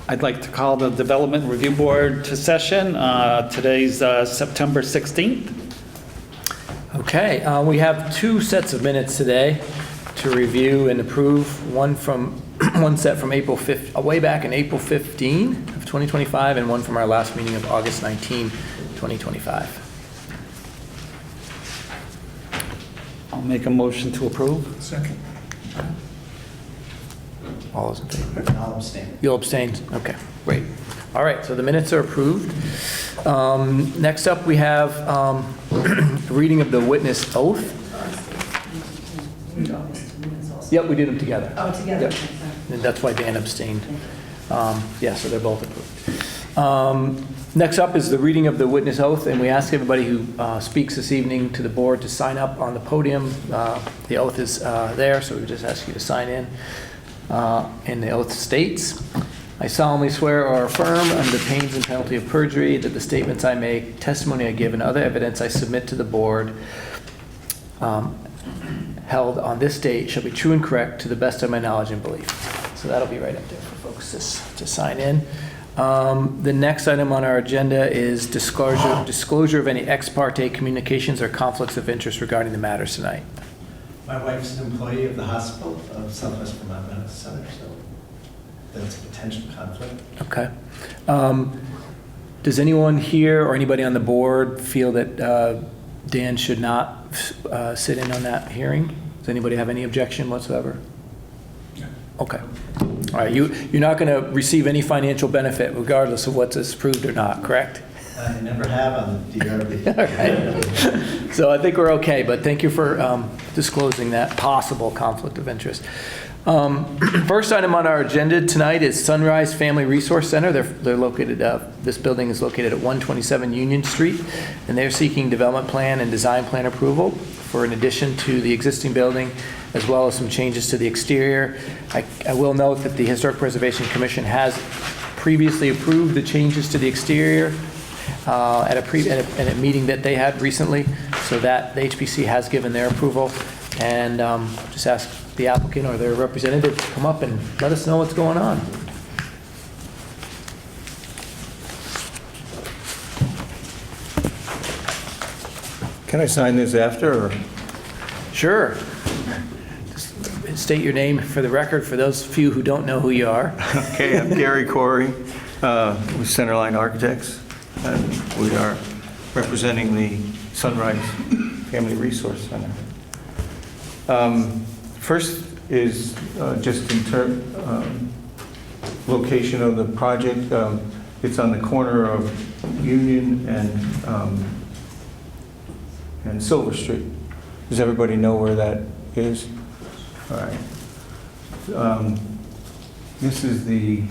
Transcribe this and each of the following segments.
I'd like to call the Development Review Board to session. Today's September 16th. Okay, we have two sets of minutes today to review and approve. One set from April 5th, way back in April 15 of 2025, and one from our last meeting of August 19, 2025. I'll make a motion to approve. Second. All those in favor? I'll abstain. You'll abstain? Okay, great. All right, so the minutes are approved. Next up, we have reading of the witness oath. Yep, we did them together. Oh, together. Yep. And that's why Dan abstained. Yeah, so they're both approved. Next up is the reading of the witness oath, and we ask everybody who speaks this evening to the board to sign up on the podium. The oath is there, so we just ask you to sign in. And the oath states, I solemnly swear or affirm under pains and penalty of perjury that the statements I make, testimony I give, and other evidence I submit to the board held on this date shall be true and correct to the best of my knowledge and belief. So that'll be right up there for folks to sign in. The next item on our agenda is disclosure of any ex parte communications or conflicts of interest regarding the matters tonight. My wife's an employee of the hospital of Southwest Vermont Medical Center, so that's a potential conflict. Okay. Does anyone here or anybody on the board feel that Dan should not sit in on that hearing? Does anybody have any objection whatsoever? No. Okay. All right. You're not going to receive any financial benefit regardless of what's approved or not, correct? I never have on the DRB. All right. So I think we're okay, but thank you for disclosing that possible conflict of interest. First item on our agenda tonight is Sunrise Family Resource Center. They're located, this building is located at 127 Union Street, and they're seeking development plan and design plan approval for an addition to the existing building, as well as some changes to the exterior. I will note that the Historic Preservation Commission has previously approved the changes to the exterior at a meeting that they had recently, so that the HPC has given their approval. And just ask the applicant or their representative to come up and let us know what's going on. Can I sign this after, or? Sure. Just state your name for the record for those few who don't know who you are. Okay, I'm Gary Corey with Centerline Architects, and we are representing the Sunrise Family Resource Center. First is just in location of the project. It's on the corner of Union and Silver Street. Does everybody know where that is? All right. This is the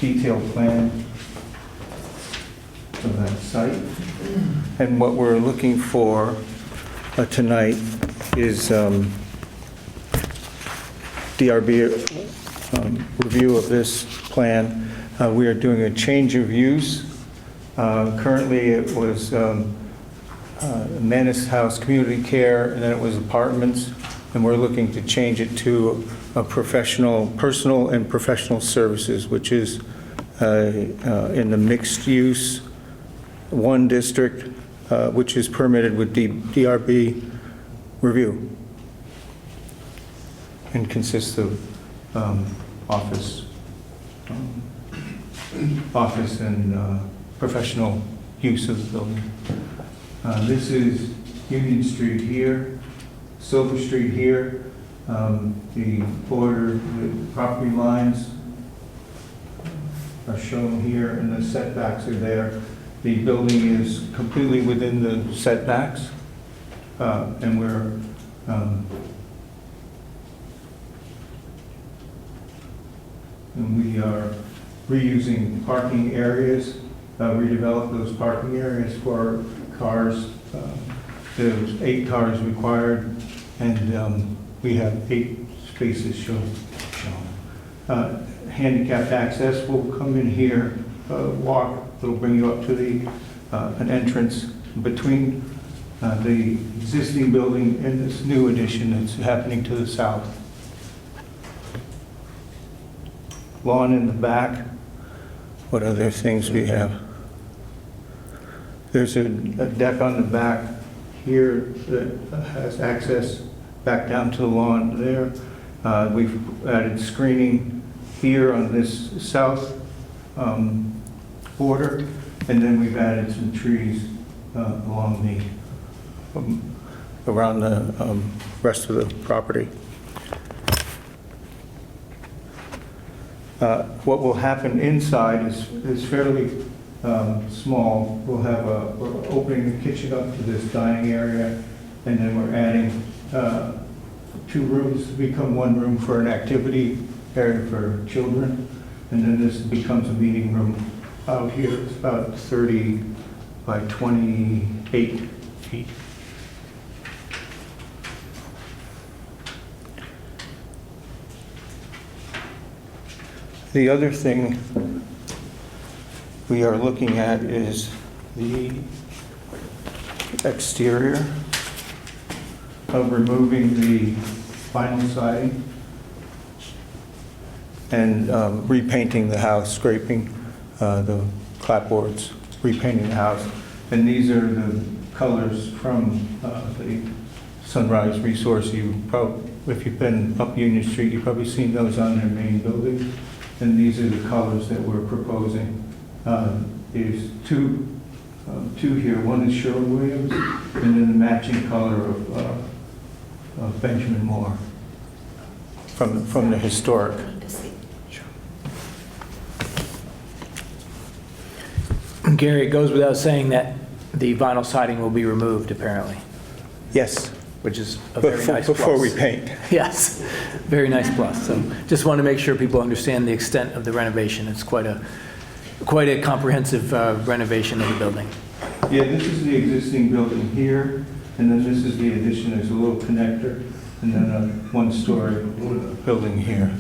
detailed plan of that site. And what we're looking for tonight is DRB review of this plan. We are doing a change of use. Currently it was Manus House Community Care, and then it was apartments, and we're looking to change it to a personal and professional services, which is in the mixed use one district, which is permitted with DRB review, and consists of office and professional use of the building. This is Union Street here, Silver Street here. The border, the property lines are shown here, and the setbacks are there. The building is completely within the setbacks, and we're we are reusing parking areas, redevelop those parking areas for cars. There's 8 cars required, and we have 8 spaces shown. Handicapped access will come in here, walk. They'll bring you up to the an entrance between the existing building and this new addition that's happening to the south. Lawn in the back. What other things we have? There's a deck on the back here that has access back down to the lawn there. We've added screening here on this south border, and then we've added some trees along the, around the rest of the property. What will happen inside is fairly small. We're opening the kitchen up to this dining area, and then we're adding 2 rooms to become 1 room for an activity area for children. And then this becomes a meeting room out here. It's about 30 by 28 feet. The other thing we are looking at is the exterior of removing the vinyl siding and repainting the house, scraping the clapboards, repainting the house. And these are the colors from the Sunrise Resource. If you've been up Union Street, you've probably seen those on their main building. And these are the colors that we're proposing. There's two here. One is Sherwin-Williams, and then the matching color of Benjamin Moore from the historic. Gary, it goes without saying that the vinyl siding will be removed, apparently, Yes, which is a very nice plus. before we paint. Yes, very nice plus. So just want to make sure people understand the extent of the renovation. It's quite a comprehensive renovation of the building. Yeah, this is the existing building here, and then this is the addition. There's a little connector, and then a 1-story building here.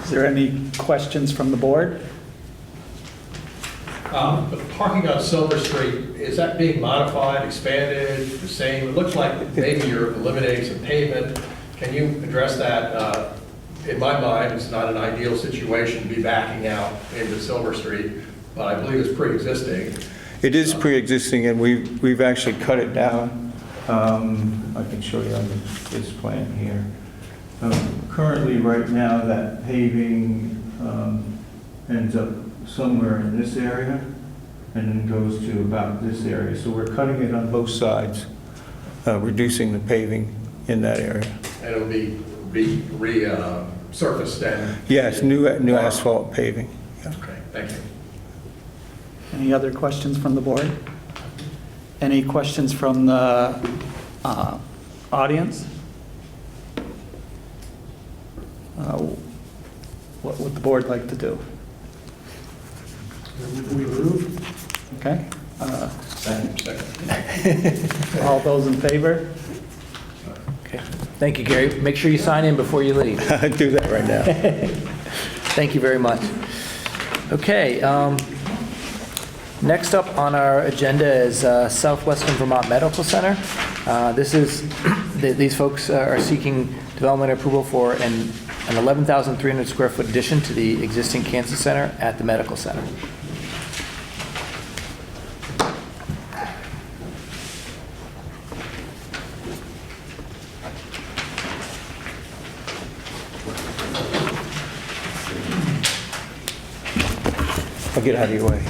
Is there any questions from the board? The parking on Silver Street, is that being modified, expanded, the same? It looks like maybe you're eliminating some pavement. Can you address that? In my mind, it's not an ideal situation to be backing out into Silver Street, but I believe it's pre-existing. It is pre-existing, and we've actually cut it down. I can show you on this plan here. Currently, right now, that paving ends up somewhere in this area and then goes to about this area. So we're cutting it on both sides, reducing the paving in that area. And it'll be resurfaced and... Yes, new asphalt paving. Yeah. Okay, thank you. Any other questions from the board? Any questions from the audience? What would the board like to do? We move. Okay. Second. All those in favor? Okay. Thank you, Gary. Make sure you sign in before you leave. I'll do that right now. Thank you very much. Okay, next up on our agenda is Southwestern Vermont Medical Center. These folks are seeking development approval for an 11,300 square foot addition to the existing cancer center at the medical center. I'll get out of your way.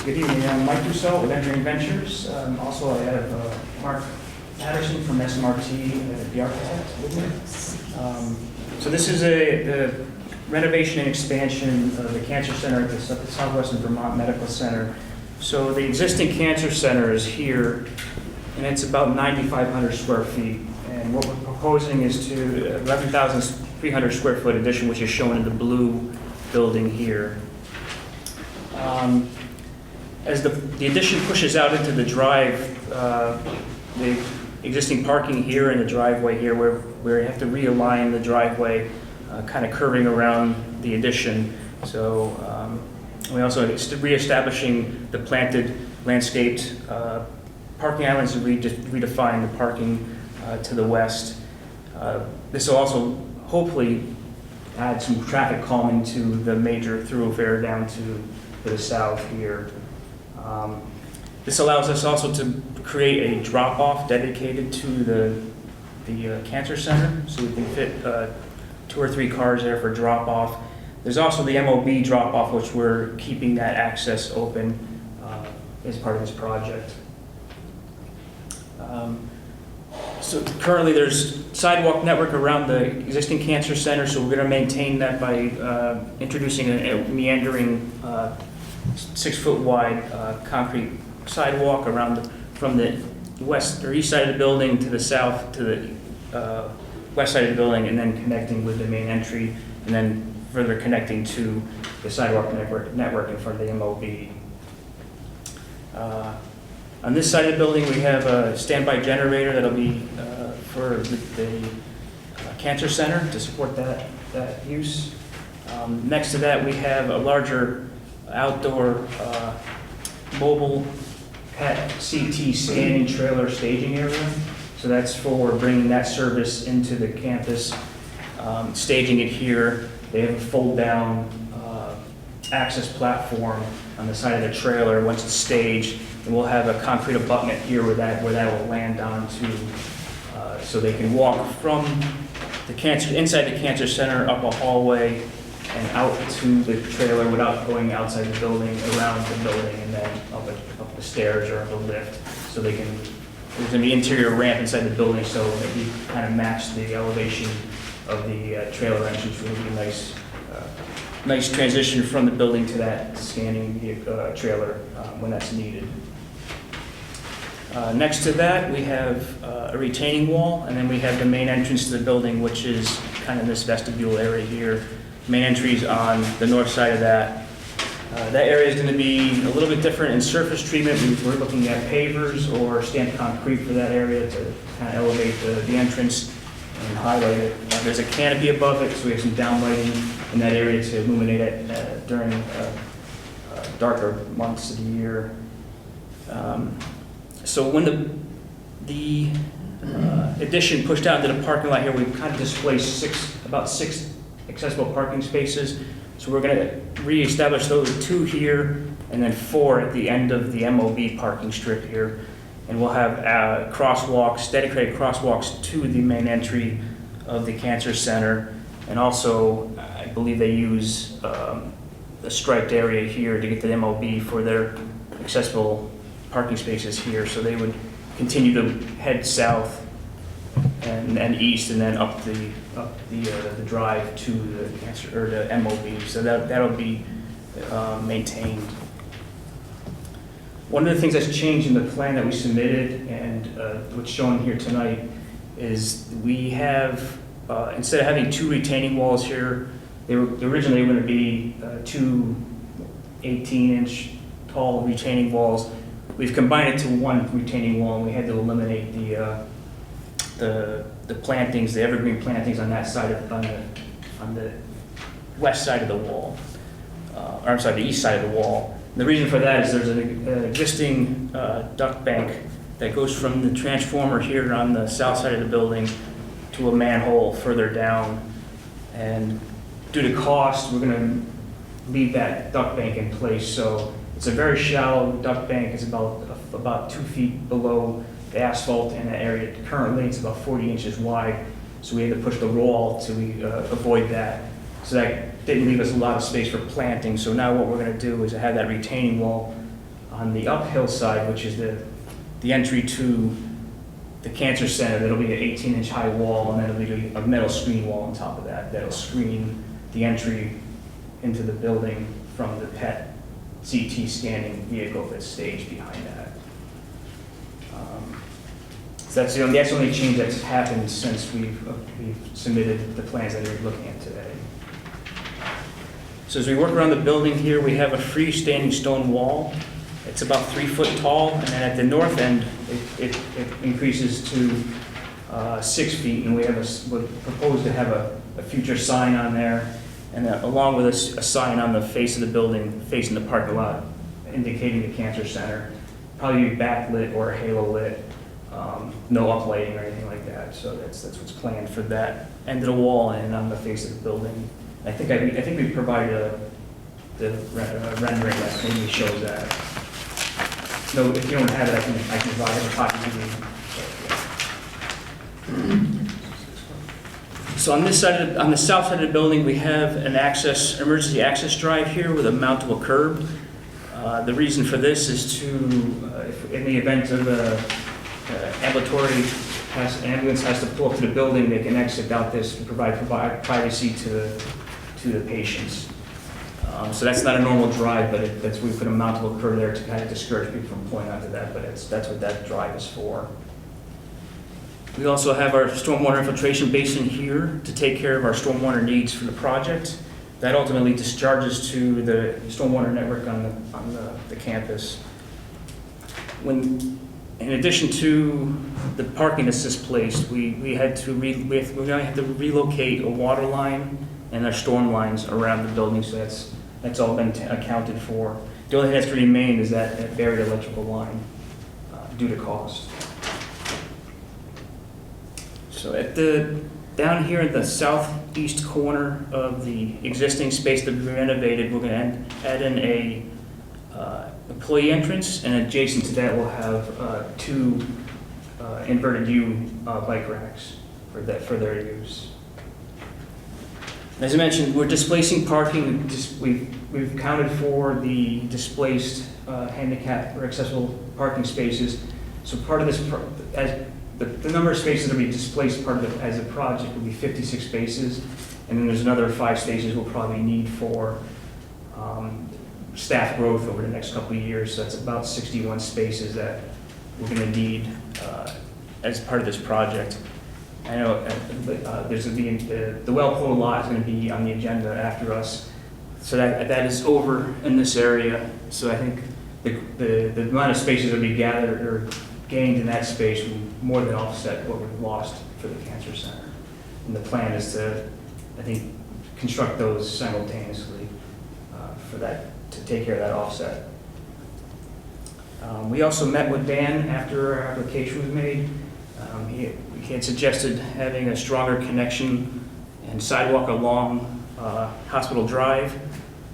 Good evening, I'm Mike Rousseau with Engineering Ventures. Also, I have Mark Patterson from SMRT, the architect with me. So this is the renovation and expansion of the Cancer Center at the Southwestern Vermont Medical Center. So the existing Cancer Center is here, and it's about 9,500 square feet. And what we're proposing is to 11,300 square foot addition, which is shown in the blue building here. As the addition pushes out into the drive, the existing parking here and the driveway here, where you have to realign the driveway, kind of curving around the addition. So we also reestablishing the planted, landscaped parking islands to redefine the parking to the west. This will also hopefully add some traffic calming to the major thoroughfare down to the south here. This allows us also to create a drop-off dedicated to the Cancer Center, so we can fit 2 or 3 cars there for drop-off. There's also the MOB drop-off, which we're keeping that access open as part of this project. So currently there's sidewalk network around the existing Cancer Center, so we're going to maintain that by introducing a meandering 6-foot wide concrete sidewalk around from the west or east side of the building to the south to the west side of the building, and then connecting with the main entry, and then further connecting to the sidewalk network in front of the MOB. On this side of the building, we have a standby generator that'll be for the Cancer Center to support that use. Next to that, we have a larger outdoor mobile PET CT scanning trailer staging area. So that's for bringing that service into the campus, staging it here. They have a fold-down access platform on the side of the trailer once it's staged, and we'll have a concrete abutment here where that will land onto, so they can walk from the inside the Cancer Center up a hallway and out to the trailer without going outside the building, around the building, and then up the stairs or up a lift. So they can, there's going to be interior ramp inside the building, so that we kind of match the elevation of the trailer entrance. Really be a nice transition from the building to that scanning trailer when that's needed. Next to that, we have a retaining wall, and then we have the main entrance to the building, which is kind of this vestibule area here. Main entry is on the north side of that. That area is going to be a little bit different in surface treatment. We're looking at pavers or stamped concrete for that area to kind of elevate the entrance and highlight it. There's a canopy above it, so we have some downlighting in that area to illuminate it during darker months of the year. So when the addition pushed out into the parking lot here, we've kind of displaced about six accessible parking spaces. So we're going to reestablish those 2 here and then 4 at the end of the MOB parking strip here. And we'll have crosswalks, dedicated crosswalks to the main entry of the Cancer Center. And also, I believe they use a striped area here to get to the MOB for their accessible parking spaces here. So they would continue to head south and east, and then up the drive to the Cancer or the MOB. So that'll be maintained. One of the things that's changed in the plan that we submitted and what's shown here tonight is we have instead of having 2 retaining walls here, they were originally going to be 2 18-inch tall retaining walls. We've combined it to 1 retaining wall, and we had to eliminate the plantings, the evergreen plantings on that side on the west side of the wall, or I'm sorry, the east side of the wall. And the reason for that is there's an existing duct bank that goes from the transformer here on the south side of the building to a manhole further down. And due to cost, we're going to leave that duct bank in place. So it's a very shallow duct bank. It's about 2 feet below the asphalt in that area. Currently, it's about 40 inches wide. So we had to push the wall to avoid that. So that didn't leave us a lot of space for planting. So now what we're going to do is have that retaining wall On the uphill side, which is the entry to the cancer center, there'll be an 18-inch high wall, and then there'll be a metal screen wall on top of that. That'll screen the entry into the building from the PET CT scanning vehicle that's staged behind that. So that's the only change that's happened since we've submitted the plans that you're looking at today. So as we work around the building here, we have a freestanding stone wall. It's about 3 foot tall, and then at the north end, it increases to 6 feet, and we propose to have a future sign on there, and along with a sign on the face of the building, facing the parking lot, indicating the cancer center. Probably be backlit or halo lit, no uplighting or anything like that. So that's what's planned for that end of the wall and on the face of the building. I think we provided the rendering that maybe shows that. No, if you don't have it, I can provide a copy to you. So on this side, on the south side of the building, we have an emergency access drive here with a mountable curb. The reason for this is to, in the event of ambulance has to pull up to the building, they can exit out this to provide privacy to the patients. So that's not a normal drive, but we put a mountable curb there to kind of discourage people from pulling onto that, but that's what that drive is for. We also have our stormwater infiltration basin here to take care of our stormwater needs for the project. That ultimately discharges to the stormwater network on the campus. In addition to the parking that's displaced, we had to relocate a water line and our storm lines around the building, so that's all been accounted for. The only thing that's to remain is that buried electrical line due to cost. So down here in the southeast corner of the existing space that we renovated, we're going to add in a employee entrance, and adjacent to that we'll have 2 inverted U bike racks for their use. As I mentioned, we're displacing parking. We've accounted for the displaced handicap or accessible parking spaces. So part of this, the number of spaces that will be displaced as a project will be 56 spaces, and then there's another 5 spaces we'll probably need for staff growth over the next couple of years. So that's about 61 spaces that we're going to need as part of this project. I know there's going to be the well pole lot is going to be on the agenda after us, so that is over in this area. So I think the amount of spaces that will be gathered or gained in that space will more than offset what we've lost for the cancer center. And the plan is to, I think, construct those simultaneously for that, to take care of that offset. We also met with Dan after our application was made. He had suggested having a stronger connection and sidewalk along Hospital Drive.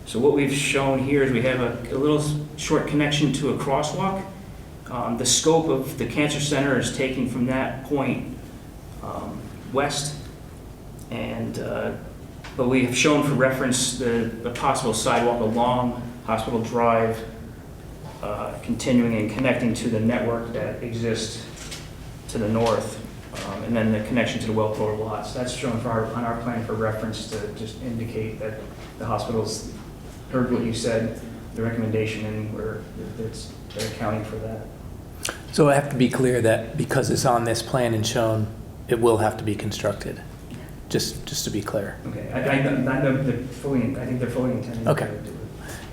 So what we've shown here is we have a little short connection to a crosswalk. The scope of the cancer center is taking from that point west, but we have shown for reference the possible sidewalk along Hospital Drive, continuing and connecting to the network that exists to the north, and then the connection to the well floor lots. That's shown on our plan for reference to just indicate that the hospitals heard what you said, the recommendation, and they're accounting for that. So I have to be clear that because it's on this plan and shown, it will have to be constructed, just to be clear. Okay, I think they're fully intending Okay. to do it.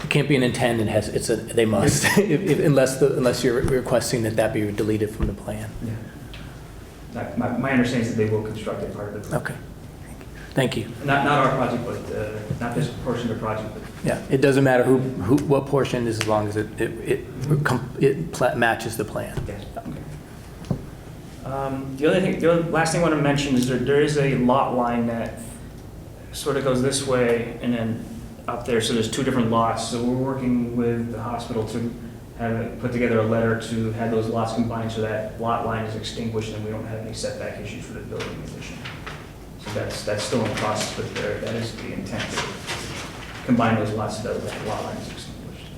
It can't be an intent and they must, unless you're requesting that be deleted from the plan. Yeah. My understanding is that they will construct it part of the project. Okay, thank you. Not our project, but not this portion of the project, but Yeah, it doesn't matter what portion is, as long as it matches the plan. yes. Okay. The last thing I want to mention is there is a lot line that sort of goes this way and then up there. So there's 2 different lots. So we're working with the hospital to put together a letter to have those lots combined so that lot line is extinguished and we don't have any setback issues for the building addition. So that's still in process, but that is the intent to combine those lots so that lot line is extinguished.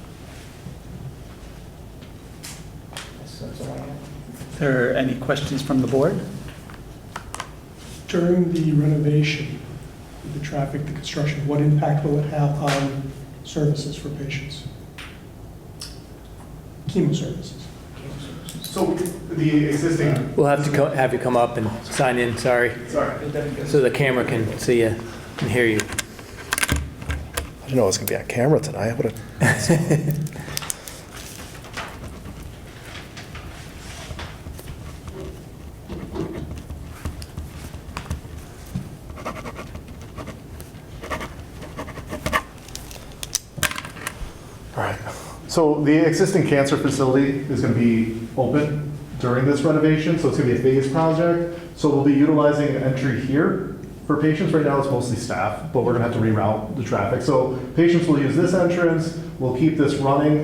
That's all I have. Are there any questions from the board? During the renovation, the traffic, the construction, what impact will it have on services for patients? Chemo services. So the existing, We'll have to have you come up and sign in, sorry, so the camera can see you and hear you. I didn't know it was going to be on camera tonight. I would have. All right. So the existing cancer facility is going to be open during this renovation, so it's going to be a phased project. So we'll be utilizing an entry here for patients. Right now it's mostly staff, but we're going to have to reroute the traffic. So patients will use this entrance. We'll keep this running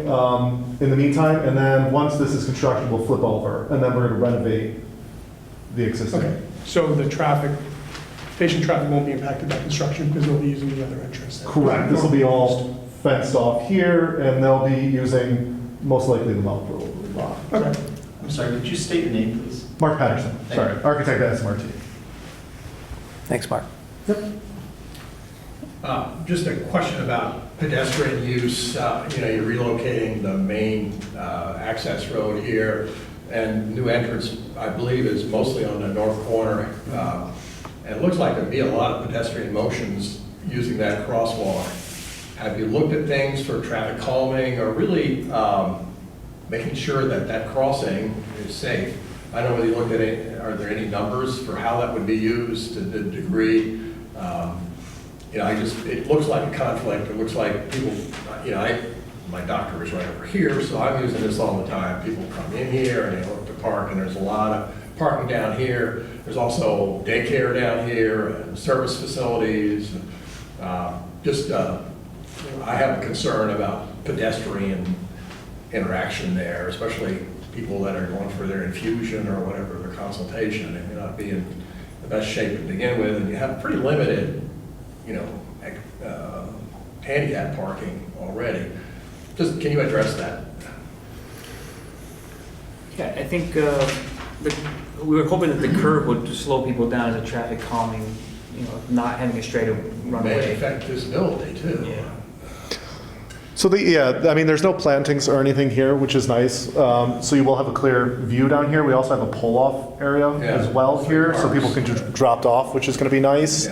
in the meantime, and then once this is constructed, we'll flip over, and then we're going to renovate the existing. Okay, so the traffic, patient traffic won't be impacted by construction because they'll be using the other entrance there? Correct. This will be all fenced off here, and they'll be using most likely the Melville lot. Okay. I'm sorry, could you state your name, please? Mark Patterson, Thank sorry, you. architect at SMRT. Thanks, Mark. Just a question about pedestrian use. You're relocating the main access road here, and new entrance, I believe, is mostly on the north corner. And it looks like there'd be a lot of pedestrian motions using that crosswalk. Have you looked at things for traffic calming, or really making sure that that crossing is safe? I don't know whether you looked at it, are there any numbers for how that would be used to the degree? It looks like a conflict. It looks like people, my doctor is right over here, so I'm using this all the time. People come in here and they look to park, and there's a lot of parking down here. There's also daycare down here and service facilities. I have a concern about pedestrian interaction there, especially people that are going for their infusion or whatever, their consultation. They may not be in the best shape to begin with, and you have pretty limited, handicap parking already. Can you address that? Yeah, I think we were hoping that the curve would slow people down as a traffic calming, not having a straight May runway. affect visibility too. Yeah. So there's no plantings or anything here, which is nice. So you will have a clear view down here. We also have a pull-off area as well here, so people can just drop off, which is going to be nice,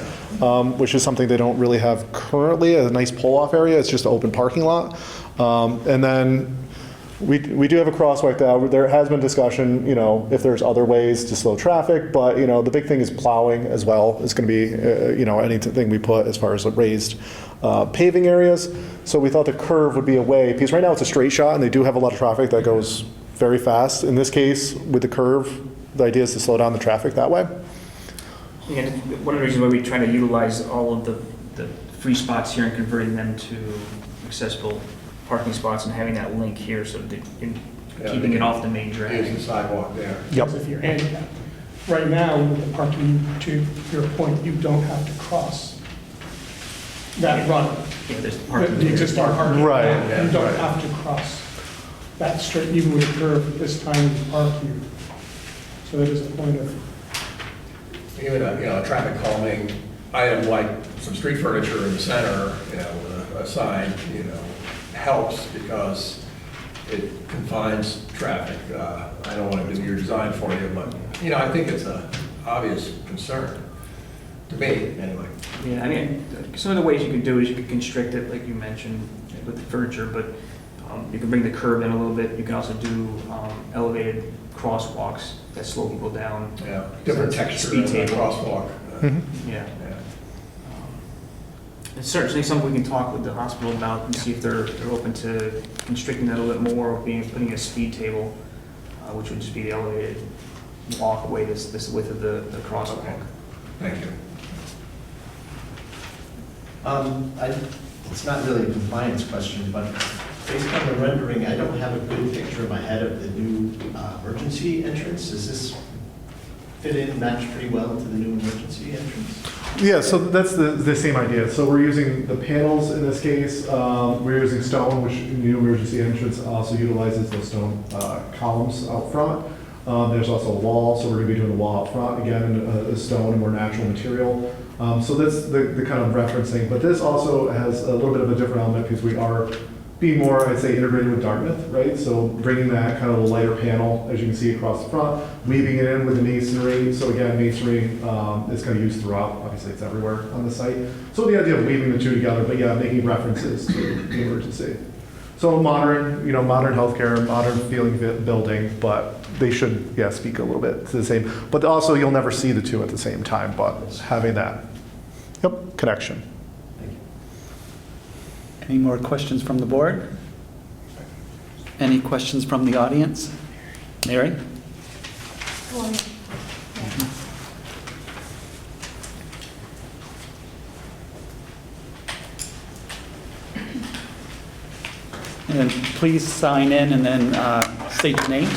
which is something they don't really have currently, a nice pull-off area. It's just an open parking lot. And then we do have a crosswalk there. There has been discussion, if there's other ways to slow traffic, but, the big thing is plowing as well. It's going to be, anything we put as far as raised paving areas. So we thought the curve would be a way, because right now it's a straight shot and they do have a lot of traffic that goes very fast. In this case, with the curve, the idea is to slow down the traffic that way. Yeah, one of the reasons why we try to utilize all of the free spots here and converting them to accessible parking spots and having that link here, so that keeping it off the main Use drag. the sidewalk there. Because if you're handicapped. Right now, with the parking, to your point, you don't have to cross that run. Yeah, there's parking. The existing parking. Right, yeah, You don't right. have to cross that straight, even with a curve at this time to park here. So that is a point of, Even a traffic calming item like some street furniture in the center, with a sign, helps because it confines traffic. I don't want to do your design for you, but, I think it's an obvious concern, to me, anyway. Yeah, I mean, some of the ways you could do it is you could constrict it, like you mentioned, with the furniture, but you can bring the curve in a little bit. You can also do elevated crosswalks that slow people down. Yeah, different texture Speed in the table. crosswalk. Yeah. Yeah. It's certainly something we can talk with the hospital about and see if they're open to constricting that a little bit more, or putting a speed table, which would just be the elevated walkway, this width of the crosswalk. Okay. Thank you. It's not really a compliance question, but based on the rendering, I don't have a good picture in my head of the new emergency entrance. Does this fit in, match pretty well to the new emergency entrance? Yeah, so that's the same idea. So we're using the panels in this case. We're using stone, which new emergency entrance also utilizes those stone columns out front. There's also a wall, so we're going to be doing the wall out front again in a stone, a more natural material. So that's the kind of referencing. But this also has a little bit of a different element because we are being more, I'd say, integrated with Dartmouth, right? So bringing that kind of a lighter panel, as you can see across the front, weaving it in with the masonry. So again, masonry is kind of used throughout. Obviously, it's everywhere on the site. So the idea of weaving the two together, but yeah, making references to the emergency. So modern, modern healthcare, modern feeling building, but they should, yeah, speak a little bit to the same. But also, you'll never see the two at the same time, but having that, connection. Any more questions from the board? Any questions from the audience? Mary? And please sign in and then state your name.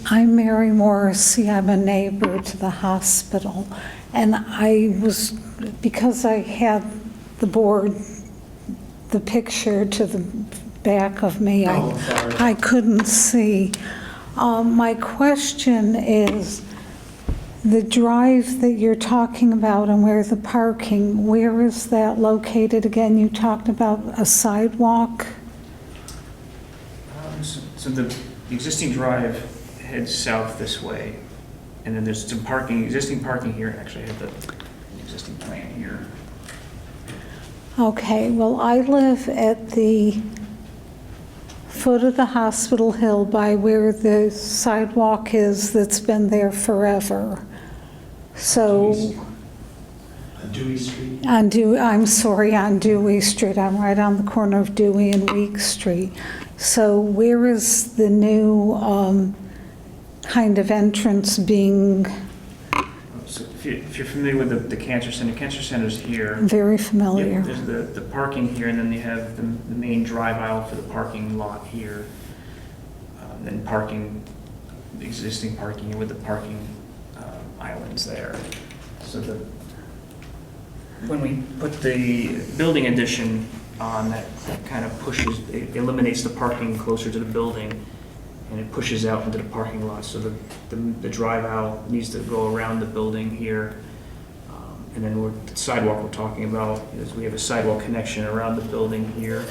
I'm Mary Morrissey. I'm a neighbor to the hospital. And because I had the picture to the back of me, I couldn't see. My question is, the drive that you're talking about and where the parking, where is that located again? You talked about a sidewalk? So the existing drive heads south this way, and then there's some existing parking here. Actually, I have the existing plan here. Okay, well, I live at the foot of the hospital hill by where the sidewalk is that's been there forever. So, On Dewey Street. on Dewey Street. I'm right on the corner of Dewey and Week Street. So where is the new kind of entrance being? So if you're familiar with the cancer center's here. Very familiar. Yep, there's the parking here, and then you have the main drive aisle for the parking lot here. Then existing parking with the parking islands there. So when we put the building addition on, that kind of it eliminates the parking closer to the building, and it pushes out into the parking lot. So the drive aisle needs to go around the building here. And then the sidewalk we're talking about is we have a sidewalk connection around the building here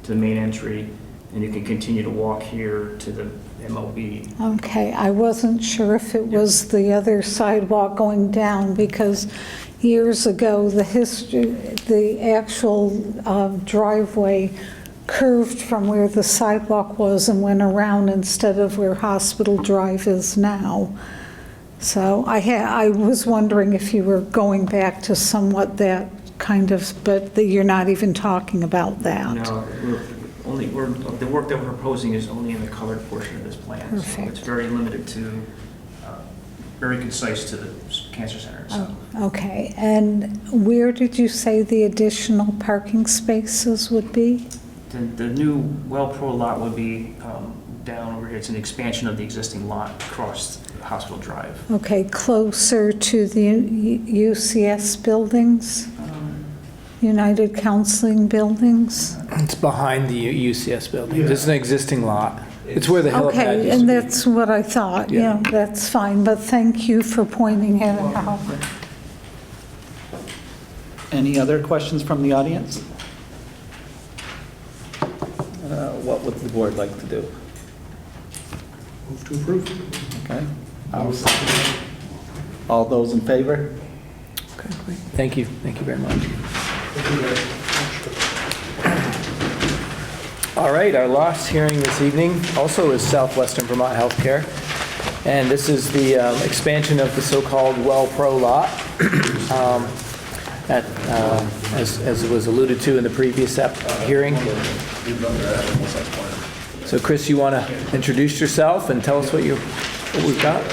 to the main entry, and you can continue to walk here to the MOB. Okay, I wasn't sure if it was the other sidewalk going down, because years ago, the actual driveway curved from where the sidewalk was and went around instead of where Hospital Drive is now. So I was wondering if you were going back to somewhat that kind of, but you're not even talking about that. No, the work that we're proposing is only in the colored portion of this plan. Perfect. So it's very limited to, very concise to the cancer center itself. Oh, okay, and where did you say the additional parking spaces would be? The new WellPro lot would be down over here. It's an expansion of the existing lot across Hospital Drive. Okay, closer to the UCS buildings? United Counseling Buildings? It's behind the UCS building. This is an existing lot. It's where the helipad Okay, used to and be. that's what I thought, Yeah. yeah, that's fine, but thank you for pointing it out. Any other questions from the audience? What would the board like to do? Move to approve. Okay. All those in favor? Okay, great. Thank you very much. All right, our last hearing this evening also is Southwestern Vermont Healthcare. And this is the expansion of the so-called Well Pro lot, as was alluded to in the previous hearing. So Chris, you want to introduce yourself and tell us what we've got?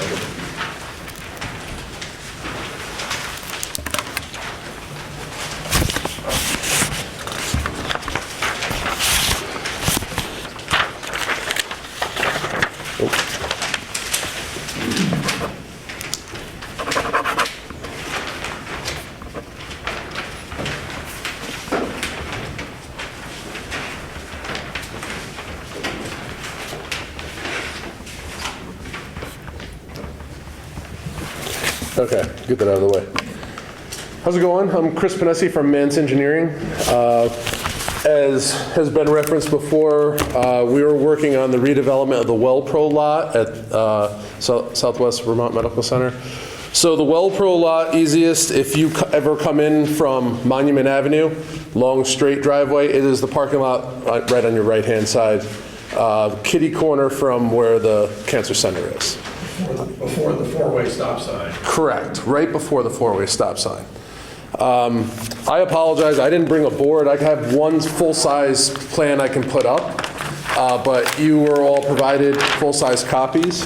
Okay, get that out of the way. How's it going? I'm Chris Panesi from Mance Engineering. As has been referenced before, we were working on the redevelopment of the Well Pro lot at Southwest Vermont Medical Center. So the Well Pro lot, easiest, if you ever come in from Monument Avenue, long straight driveway, it is the parking lot right on your right-hand side, kitty corner from where the cancer center is. Before the four-way stop sign. Correct, right before the four-way stop sign. I apologize, I didn't bring a board. I have one full-size plan I can put up, but you were all provided full-size copies.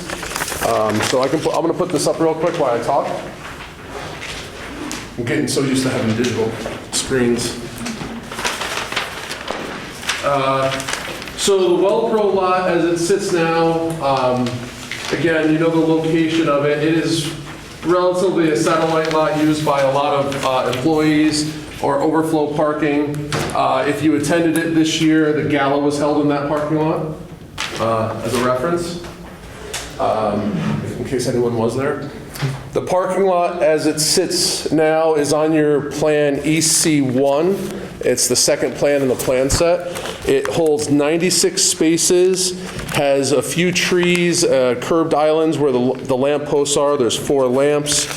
So I'm going to put this up real quick while I talk. I'm getting so used to having digital screens. So the Well Pro lot, as it sits now, again, you know the location of it. It is relatively a satellite lot used by a lot of employees or overflow parking. If you attended it this year, the gala was held in that parking lot, as a reference, in case anyone was there. The parking lot as it sits now is on your plan EC1. It's the second plan in the plan set. It holds 96 spaces, has a few trees, curbed islands where the lamp posts are. There's 4 lamps.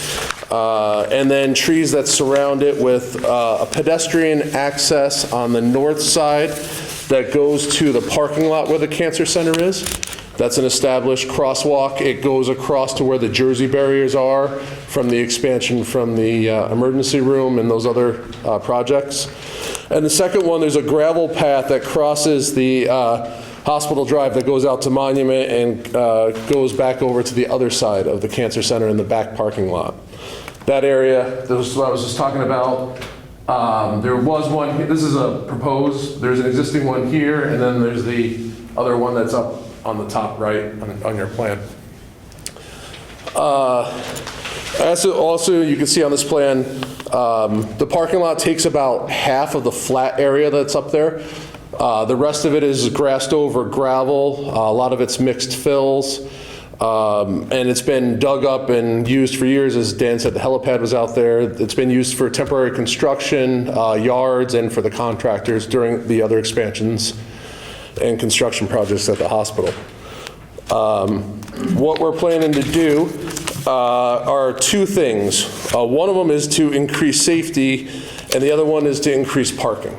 And then trees that surround it with a pedestrian access on the north side that goes to the parking lot where the cancer center is. That's an established crosswalk. It goes across to where the Jersey barriers are from the expansion from the emergency room and those other projects. And the second one, there's a gravel path that crosses the Hospital Drive that goes out to Monument and goes back over to the other side of the cancer center in the back parking lot. That area, this is what I was just talking about. There was one, this is a proposed, there's an existing one here, and then there's the other one that's up on the top right on your plan. Also, you can see on this plan, the parking lot takes about half of the flat area that's up there. The rest of it is grassed over gravel. A lot of it's mixed fills. And it's been dug up and used for years. As Dan said, the helipad was out there. It's been used for temporary construction, yards, and for the contractors during the other expansions and construction projects at the hospital. What we're planning to do are 2 things. One of them is to increase safety, and the other one is to increase parking.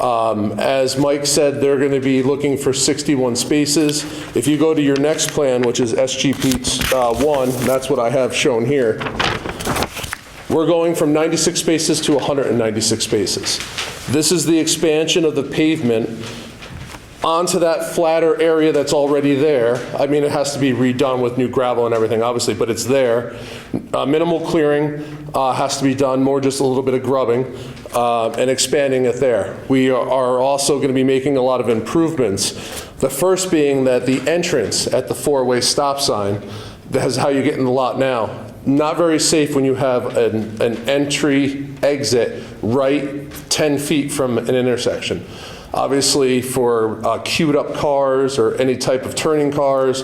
As Mike said, they're going to be looking for 61 spaces. If you go to your next plan, which is SGP 1, that's what I have shown here. We're going from 96 spaces to 196 spaces. This is the expansion of the pavement onto that flatter area that's already there. I mean, it has to be redone with new gravel and everything, obviously, but it's there. Minimal clearing has to be done, more just a little bit of grubbing, and expanding it there. We are also going to be making a lot of improvements. The first being that the entrance at the 4-way stop sign, that's how you get in the lot now. Not very safe when you have an entry exit right 10 feet from an intersection. Obviously, for queued up cars or any type of turning cars,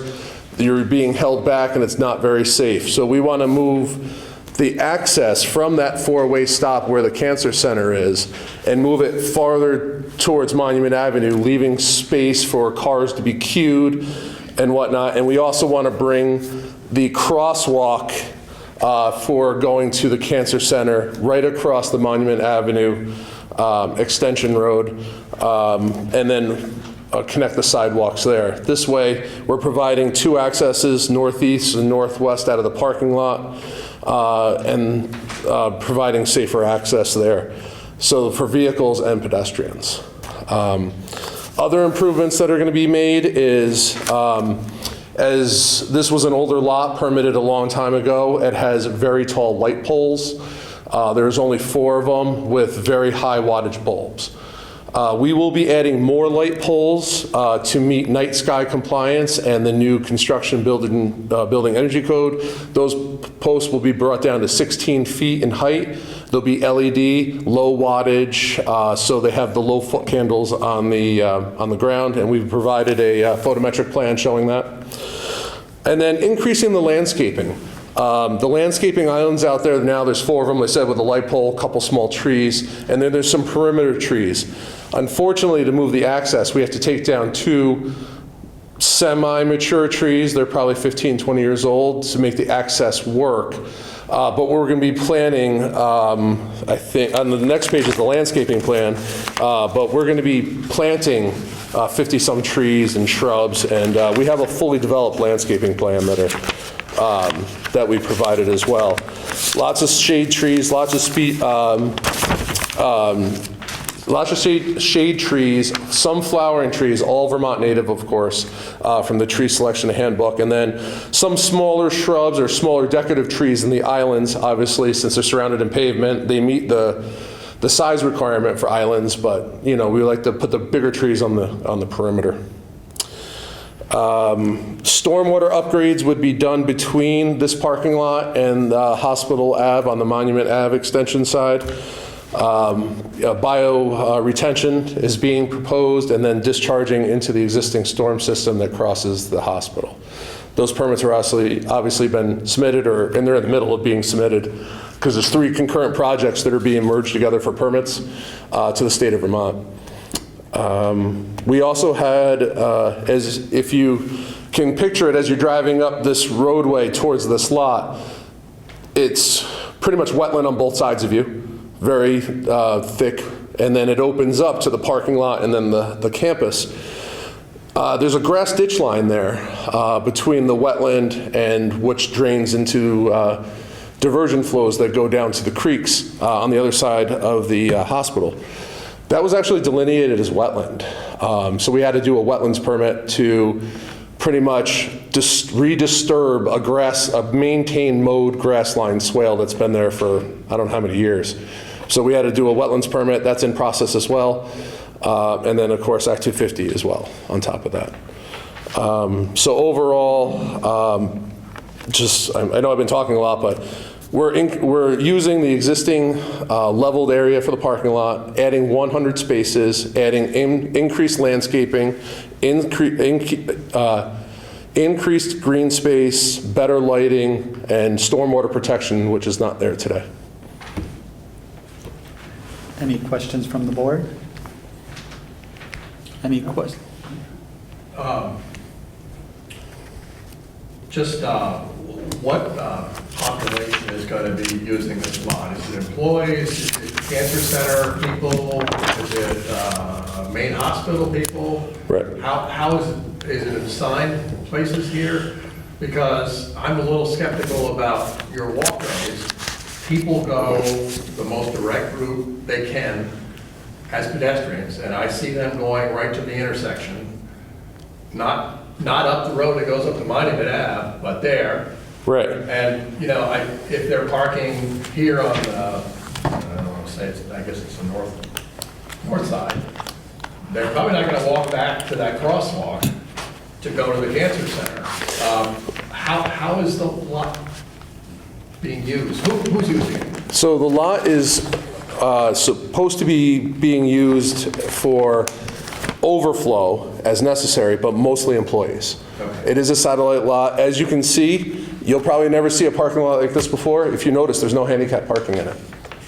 you're being held back and it's not very safe. So we want to move the access from that 4-way stop where the cancer center is and move it farther towards Monument Avenue, leaving space for cars to be queued and whatnot. And we also want to bring the crosswalk for going to the cancer center right across the Monument Avenue extension road, and then connect the sidewalks there. This way, we're providing 2 accesses, northeast and northwest out of the parking lot, and providing safer access there, so for vehicles and pedestrians. Other improvements that are going to be made is, as this was an older lot permitted a long time ago, it has very tall light poles. There's only 4 of them with very high wattage bulbs. We will be adding more light poles to meet night sky compliance and the new construction building energy code. Those posts will be brought down to 16 feet in height. They'll be LED, low wattage, so they have the low foot candles on the ground, and we've provided a photometric plan showing that. And then increasing the landscaping. The landscaping islands out there now, there's 4 of them, like I said, with a light pole, a couple small trees, and then there's some perimeter trees. Unfortunately, to move the access, we have to take down 2 semi-mature trees. They're probably 15, 20 years old to make the access work. But we're going to be planning, I think, on the next page is the landscaping plan, but we're going to be planting 50-some trees and shrubs, and we have a fully developed landscaping plan that we provided as well. Lots of shade trees, lots of shade trees, some flowering trees, all Vermont native, of course, from the tree selection handbook, and then some smaller shrubs or smaller decorative trees in the islands. Obviously, since they're surrounded in pavement, they meet the size requirement for islands, but we like to put the bigger trees on the perimeter. Stormwater upgrades would be done between this parking lot and Hospital Ave on the Monument Ave extension side. Bio retention is being proposed, and then discharging into the existing storm system that crosses the hospital. Those permits are obviously been submitted, and they're in the middle of being submitted, because there's 3 concurrent projects that are being merged together for permits to the state of Vermont. We also had, as if you can picture it as you're driving up this roadway towards this lot, it's pretty much wetland on both sides of you, very thick, and then it opens up to the parking lot and then the campus. There's a grass ditch line there between the wetland and which drains into diversion flows that go down to the creeks on the other side of the hospital. That was actually delineated as wetland. So we had to do a wetlands permit to pretty much just redisturb a maintained mowed grass-lined swale that's been there for I don't know how many years. So we had to do a wetlands permit. That's in process as well. And then, of course, Act 250 as well on top of that. So overall, I know I've been talking a lot, but we're using the existing leveled area for the parking lot, adding 100 spaces, adding increased landscaping, increased green space, better lighting, and stormwater protection, which is not there today. Any questions from the board? Any questions? What population is going to be using this lot? Is it employees? Is it cancer center people? Is it main hospital people? Right. How is it assigned places here? Because I'm a little skeptical about your walkways. People go the most direct route they can as pedestrians, and I see them going right to the intersection, not up the road that goes up to Monument Ave, but there. Right. And, if they're parking here on the, I don't want to say I guess it's the north side, they're probably not going to walk back to that crosswalk to go to the cancer center. How is the lot being used? Who's using it? So the lot is supposed to be being used for overflow as necessary, but mostly employees. Okay. It is a satellite lot. As you can see, you'll probably never see a parking lot like this before. If you notice, there's no handicap parking in it,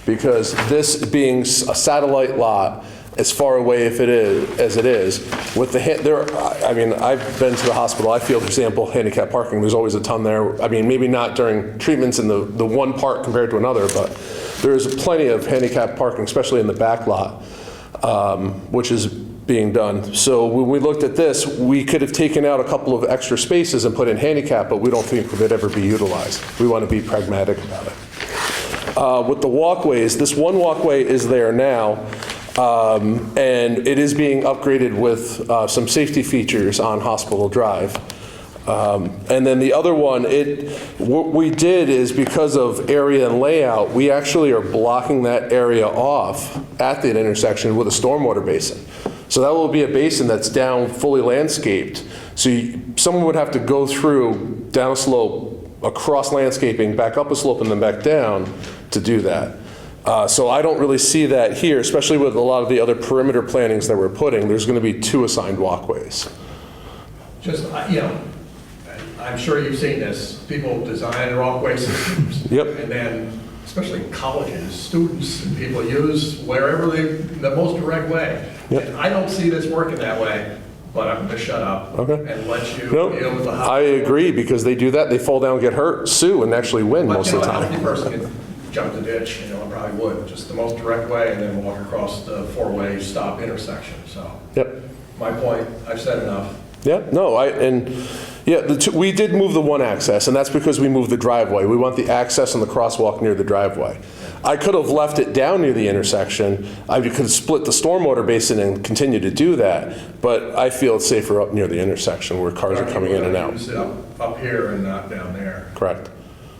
because this being a satellite lot, as far away as it is, with I've been to the hospital. I feel there's ample handicap parking. There's always a ton there. I mean, maybe not during treatments in the one part compared to another, but there's plenty of handicap parking, especially in the back lot, which is being done. So when we looked at this, we could have taken out a couple of extra spaces and put in handicap, but we don't think it would ever be utilized. We want to be pragmatic about it. With the walkways, this one walkway is there now, and it is being upgraded with some safety features on Hospital Drive. And then the other one, what we did is because of area and layout, we actually are blocking that area off at that intersection with a stormwater basin. So that will be a basin that's down fully landscaped. So someone would have to go through down a slope, across landscaping, back up a slope and then back down to do that. So I don't really see that here, especially with a lot of the other perimeter plantings that we're putting. There's going to be 2 assigned walkways. Just, I'm sure you've seen this. People design walkway systems. Yep. And then, especially in colleges, students and people use the most direct way. Yep. And I don't see this working that way, but I'm going to shut up and let you Nope. deal with the house. I agree, because they do that, they fall down, get hurt, sue, and actually win most of the A time. healthy person can jump the ditch, and probably would, just the most direct way, and then walk across the 4-way stop intersection, so. Yep. My point, I've said enough. Yeah, no, we did move the one access, and that's because we moved the driveway. We want the access and the crosswalk near the driveway. I could have left it down near the intersection. I could have split the stormwater basin and continue to do that, but I feel it's safer up near the intersection where cars are coming in and out. Use it up here and not down there. Correct.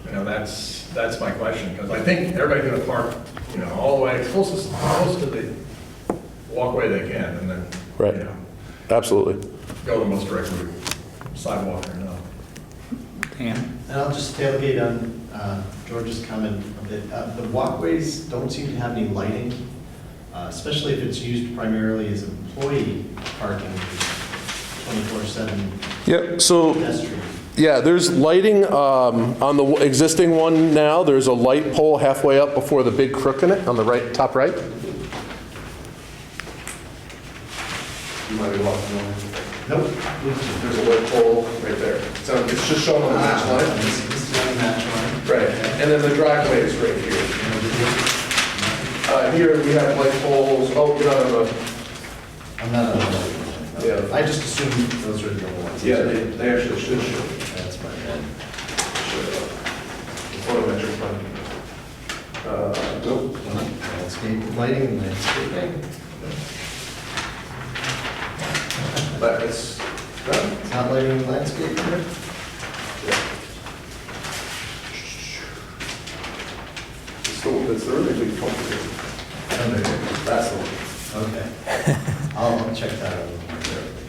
That's my question, because I think everybody's gonna park, all the way close to the walkway they can, and then, Right. Absolutely. go the most direct route, sidewalk or no. Dan? And I'll just tailgate on George's comment a bit. The walkways don't seem to have any lighting, especially if it's used primarily as employee parking, 24/7 Yep, so, pedestrian. yeah, there's lighting on the existing one now. There's a light pole halfway up before the big crook in it on the right, top right. You might be walking over. Nope. There's a light pole right there. So it's just showing on the match line. This is on the match line. Right, and then the driveway is right here. Here we have light poles, oh, you're not on the, I'm not on the, Yeah. I just assumed those were the only ones. yeah, they actually should show. That's my bad. Photometric plan. Nope. Landscape lighting and landscaping. But it's, It's not lighting and landscape here? it's the really big pump here. Oh, there it is. That's the one. Okay. I'll check that out a little more carefully.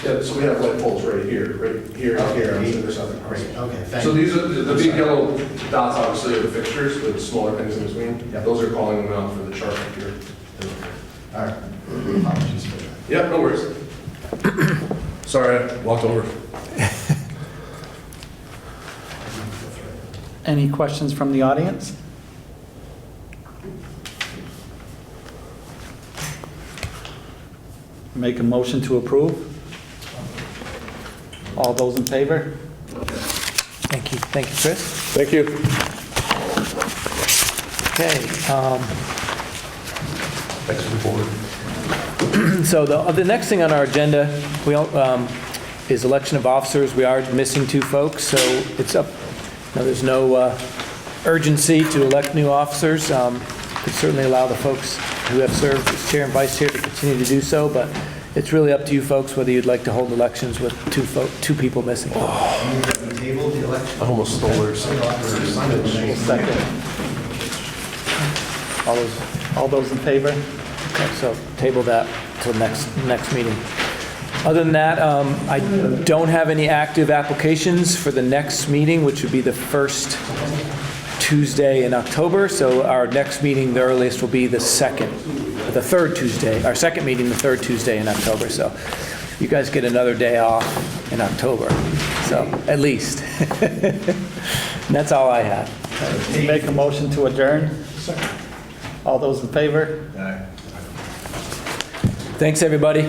Yeah, so we have light poles right here, here, Okay. and there's other. Great, okay, thank So you. these are, the big yellow dots obviously are the fixtures with smaller things in between. Yeah. Those are calling them out for the chart up here. All right. Apologies for that. Yeah, no worries. Sorry, I walked over. Any questions from the audience? Make a motion to approve? All those in favor? Thank you, Chris. Thank you. Okay, Thanks for the board. so the next thing on our agenda, is election of officers. We are missing 2 folks, so it's up. Now, there's no urgency to elect new officers. Could certainly allow the folks who have served as chair and vice chair to continue to do so, but it's really up to you folks whether you'd like to hold elections with 2 people missing. Table the election. I almost stole hers. Second. All those in favor? Okay, so table that till next meeting. Other than that, I don't have any active applications for the next meeting, which would be the first Tuesday in October. So our next meeting, the earliest, will be the third Tuesday. Our second meeting, the third Tuesday in October. So you guys get another day off in October. So at least. And that's all I have. Make a motion to adjourn? All those in favor? All right. Thanks, everybody.